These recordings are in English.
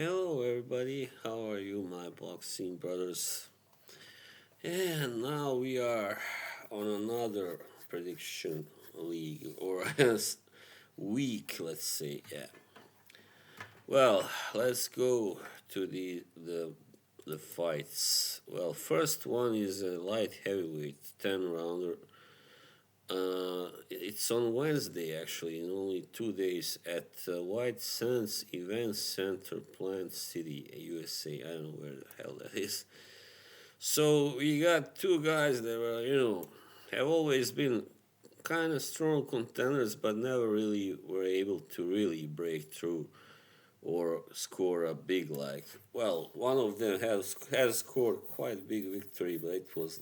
Hello, everybody. How are you, my boxing brothers? And now we are on another prediction league or week, let's say. Yeah. Well, let's go to the fights. Well, first one is a light heavyweight 10 rounder. It's on Wednesday, actually, in only 2 days at White Sands Event Center, Plant City, USA. I don't know where the hell that is. So we got two guys that were, have always been kind of strong contenders, but never really were able to really break through or score a big like. Well, one of them has scored quite a big victory, but it was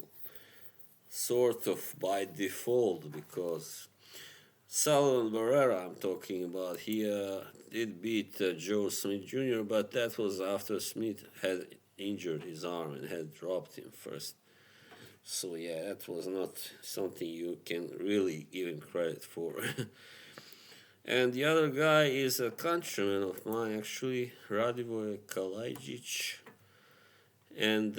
sort of by default because Salomon Barrera, I'm talking about, he did beat Joe Smith Jr., but that was after Smith had injured his arm and had dropped him first. So, yeah, that was not something you can really give him credit for. And the other guy is a countryman of mine, actually, Radivoj Kalajdzic. And,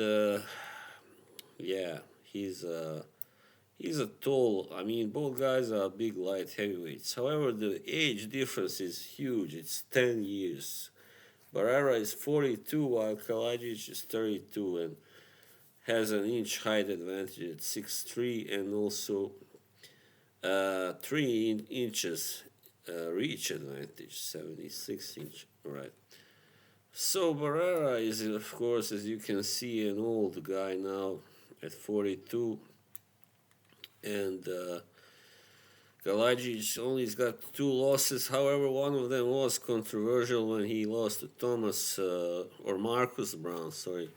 yeah, he's He's a tall. I mean, both guys are big light heavyweights. However, the age difference is huge. It's 10 years. Barrera is 42, while Kalajdzic is 32 and has an inch height advantage at 6'3", and also 3 inches reach advantage, 76 inch. Right. So Barrera is, of course, as you can see, an old guy now at 42. And Kalajdzic only's got 2 losses. However, one of them was controversial when he lost to Thomas or Marcus Brown. Sorry,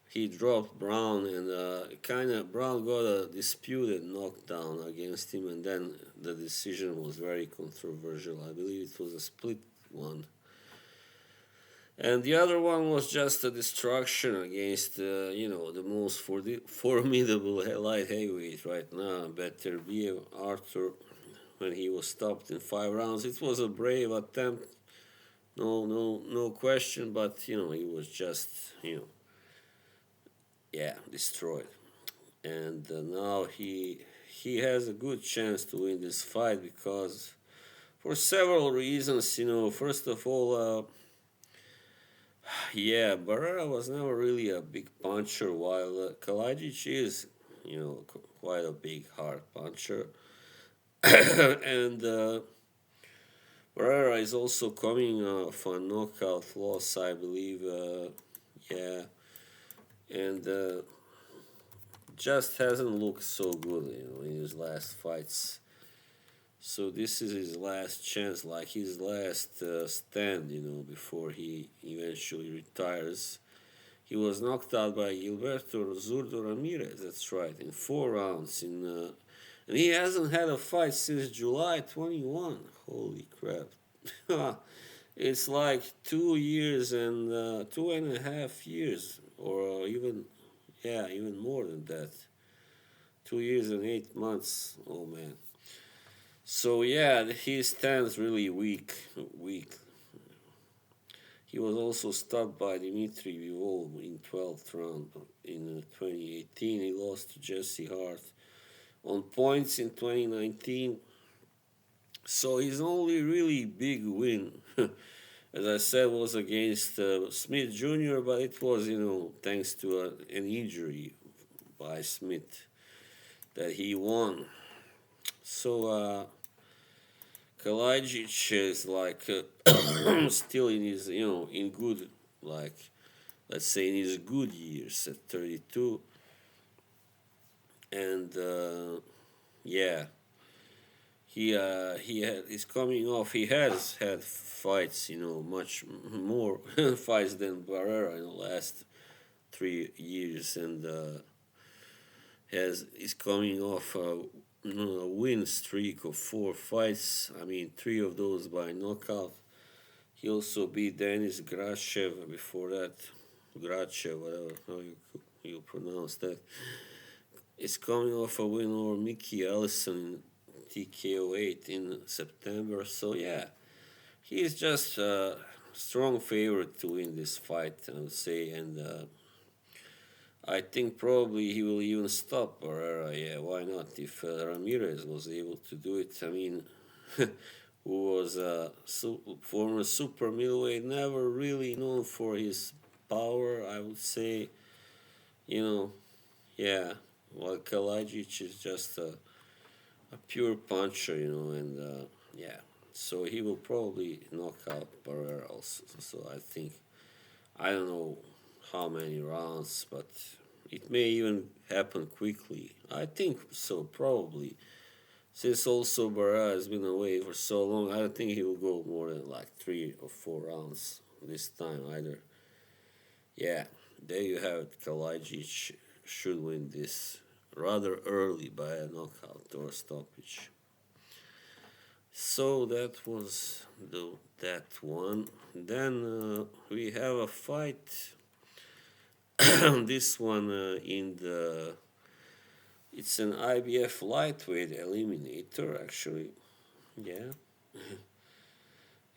he dropped Brown, and Brown got a disputed knockdown against him, and then the decision was very controversial. I believe it was a split one. And the other one was just a destruction against, the most formidable light heavyweight right now, Beterbiev Arthur, when he was stopped in 5 rounds. It was a brave attempt, no question, but, he was just, destroyed. And now he has a good chance to win this fight because for several reasons, first of all, yeah, Barrera was never really a big puncher, while Kalajdzic is, quite a big hard puncher. And Barrera is also coming off a knockout loss, I believe. Yeah, and just hasn't looked so good, in his last fights. So this is his last chance, like his last stand, before he eventually retires. He was knocked out by Gilberto Zurdo Ramirez, that's right, in 4 rounds. And he hasn't had a fight since July 21. Holy crap. It's like 2 years and 2.5 years, or even more than that. 2 years and 8 months. Oh, man. So yeah, he stands really weak. He was also stopped by Dmitry Bivol in 12th round in 2018. He lost to Jesse Hart on points in 2019. So his only really big win, as I said, was against Smith Jr., but it was, thanks to an injury by Smith that he won. So Kalajdzic is like still in his, in good, like, let's say in his good years at 32. And yeah, he's coming off. He has had fights, much more fights than Barrera in the last 3 years, and is coming off a win streak of 4 fights. I mean, 3 of those by knockout. He also beat Denis Grachev before that. Grachev, whatever how you pronounce that. Is coming off a win over Mickey Ellison in TKO 8 in September. So yeah, he's just strong favorite to win this fight, I would say, and I think probably he will even stop Barrera. Yeah, why not? If Ramirez was able to do it, I mean, who was a former super middleweight, never really known for his power, I would say. You know, yeah. While Kalajdzic is just a pure puncher, and yeah. So he will probably knock out Barrera also. So I think, I don't know how many rounds, but it may even happen quickly. I think so, probably. Since also Barrera has been away for so long, I don't think he will go more than like 3 or 4 rounds this time either. Yeah, there you have it. Kalajdzic should win this rather early by a knockout or stoppage. So that was that one. Then we have a fight. This one in the it's an IBF lightweight eliminator actually. Yeah,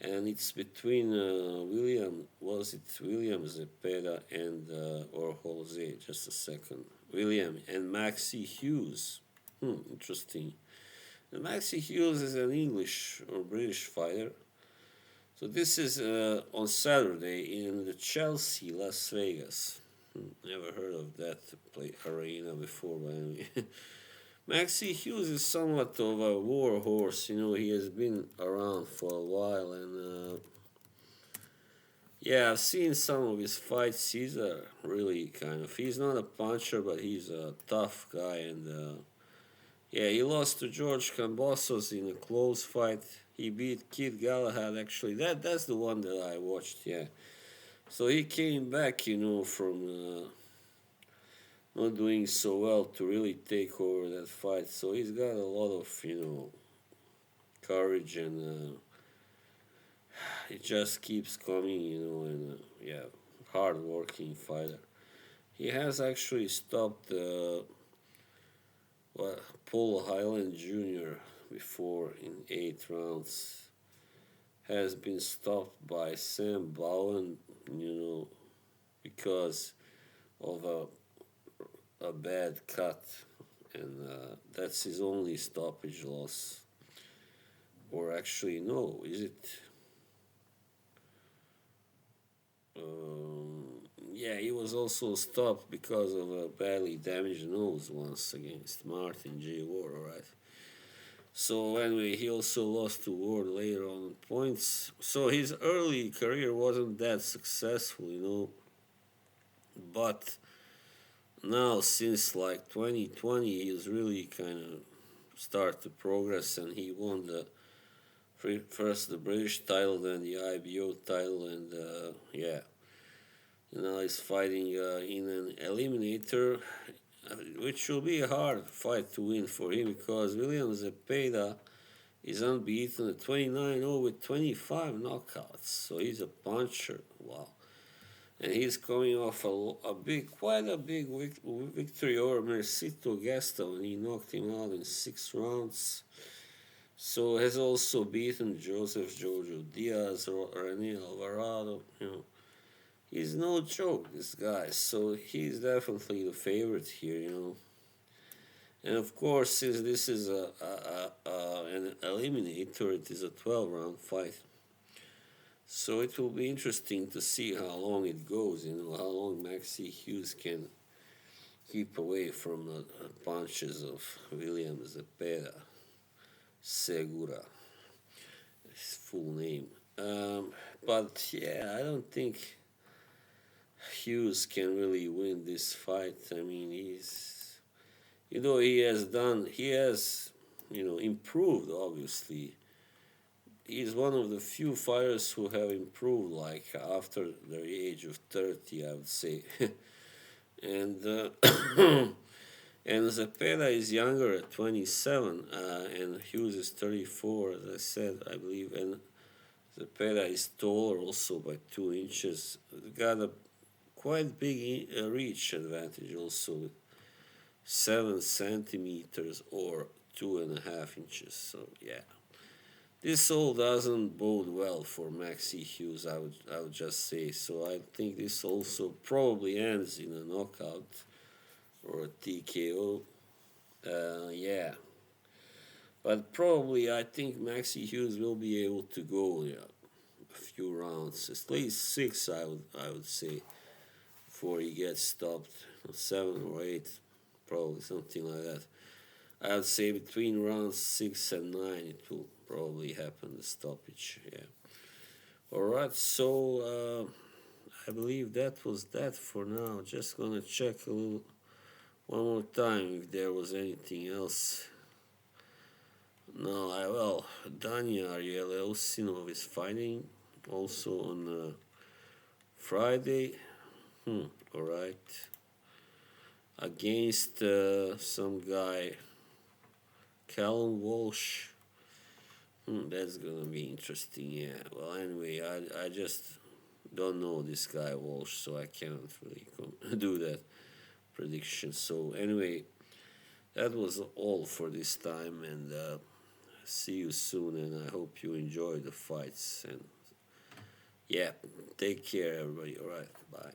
and it's between William Zepeda and or Jose? Just a second. William and Maxi Hughes. Interesting. And Maxi Hughes is an English or British fighter. So this is on Saturday in the Chelsea, Las Vegas. Never heard of that play arena before, but anyway. Maxi Hughes is somewhat of a war horse. He has been around for a while, and yeah, I've seen some of his fights. He's a really he's not a puncher, but he's a tough guy, and yeah, he lost to George Kambosos in a close fight. He beat Kid Galahad, actually. That's the one that I watched, yeah. So he came back, from not doing so well to really take over that fight. So he's got a lot of, courage, and it just keeps coming, and yeah, hard working fighter. He has actually stopped Paul Highland Jr. before in 8 rounds. Has been stopped by Sam Bowen, because of a bad cut, and that's his only stoppage loss. Or actually, no, is it? Yeah, he was also stopped because of a badly damaged nose once against Martin J. Ward, alright. So anyway, he also lost to Ward later on in points. So his early career wasn't that successful, but now since like 2020, he's really kind of started to progress, and he won first the British title, then the IBO title, and yeah. Now he's fighting in an eliminator, which will be a hard fight to win for him because William Zepeda is unbeaten at 29-0 with 25 knockouts. So he's a puncher. Wow. And he's coming off quite a big victory over Mercito Gaston. He knocked him out in 6 rounds. So has also beaten Joseph Jojo Diaz or Rene Alvarado. He's no joke, this guy. So he's definitely the favorite here. And of course, since this is an eliminator, it is a 12-round fight. So it will be interesting to see how long it goes. How long Maxi Hughes can keep away from the punches of William Zepeda Segura. His full name. But yeah, I don't think Hughes can really win this fight. I mean, he has improved, obviously. He's one of the few fighters who have improved, like, after the age of 30, I would say. and and Zepeda is younger at 27, and Hughes is 34, as I said, I believe. And Zepeda is taller also by 2 inches. Got a quite big reach advantage also with 7 centimeters or 2.5 inches. So yeah, This all doesn't bode well for Maxi Hughes. I would just say so. I think this also probably ends in a knockout or a TKO. Yeah, but probably I think Maxi Hughes will be able to go, yeah, a few rounds, at least six. I would say before he gets stopped, 7 or 8, probably something like that. I would say between rounds 6 and 9 it will probably happen, the stoppage. Yeah. All right. So I believe that was that for now. Just gonna check a little one more time if there was anything else. No, Danya Ariel is fighting also on Friday. All right. Against some guy, Callum Walsh. That's gonna be interesting. Yeah. Well, anyway, I just don't know this guy Walsh, so I can't really do that prediction. So anyway, that was all for this time, and see you soon. And I hope you enjoy the fights. And yeah, take care, everybody. All right, bye.